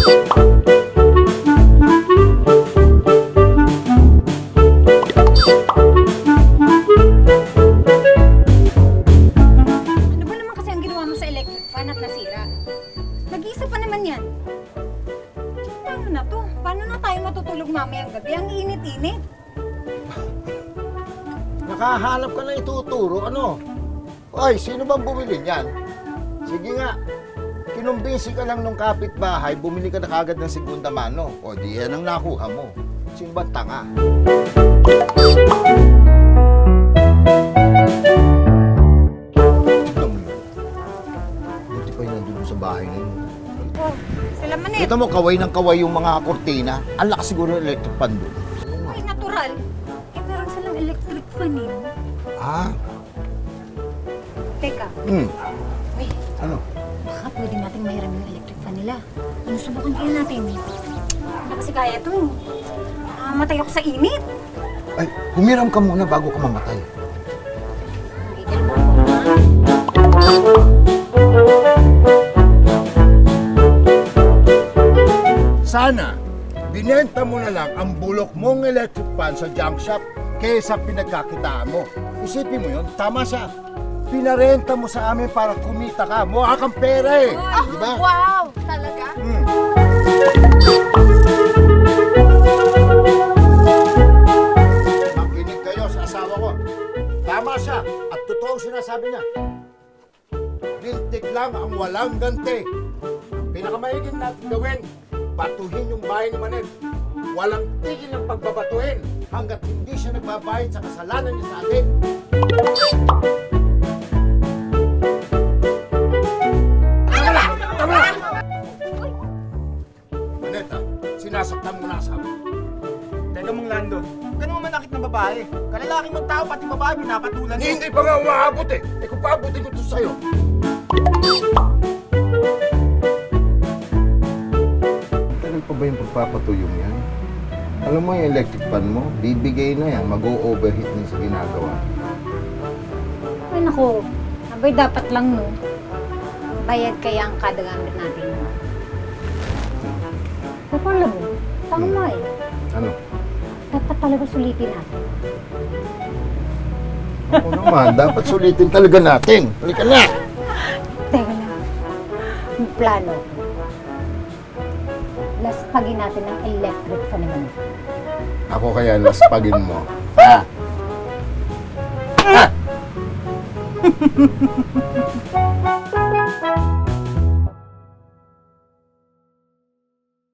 Ano ba naman kasi ang ginawa mo sa electric fan at nasira? Nag-iisa pa naman yan. Paano na to? Paano na tayo matutulog mamayang gabi? Ang init-init. Nakahanap ka na ituturo, ano? Oy, sino bang bumili niyan? Sige nga, kinumbinsi ka lang nung kapitbahay, bumili ka na kagad ng segunda mano. O di yan ang nakuha mo. Sino bang tanga? Tignan mo yun. Buti pa yun nandun sa bahay na yun. Oh, sila manit. Kita mo, kaway ng kaway yung mga kortina. Ang lakas siguro ng electric fan doon. Ay, natural. Eh, meron silang electric fan eh. Ah? Teka, uy, Ano? baka pwede nating mahiram yung electric fan nila. Yung subukan kaya natin. Hindi kasi kaya to. Matay ako sa init. Ay, humiram ka muna bago ka mamatay. Hindi mo ako, ha? Sana, binenta mo na lang ang bulok mong electric fan sa junk shop kaysa pinagkakitaan mo. Isipin mo yun, tama siya. Pinarenta mo sa amin para kumita ka. Mukha kang pera eh. Di ba? Wow! Talaga? Makinig kayo sa asawa ko. Tama siya at totoo sinasabi niya. Lintik lang ang walang ganti. Pinakamaiging natin gawin, batuhin yung bahay ni Manel. Walang tigil ng pagbabatuhin hanggat hindi siya nagbabayad sa kasalanan niya sa atin. Tama! Maneta, sinasaktan mo na asawa. Teka mong Lando, ganun manakit ng babae. Kalalaki mong tao, pati babae, pinapatulan mo. Hindi pa nga umaabot eh. Eh kung paabutin ko ito sa'yo. Tagal pa ba yung pagpapatuyong yan? Alam mo yung electric fan mo, bibigay na yan, mag-o-overheat na sa ginagawa. Ay, naku. Abay, dapat lang, no? Bayad kaya ang kada gamit natin. Pero alam mo, tama eh. Ano? Dapat talaga sulitin natin. Ako naman, dapat sulitin talaga natin. Halika na! Teka lang. Yung plano. Laspagin natin ang electric fan naman. Ako kaya laspagin mo. Ha? Ha?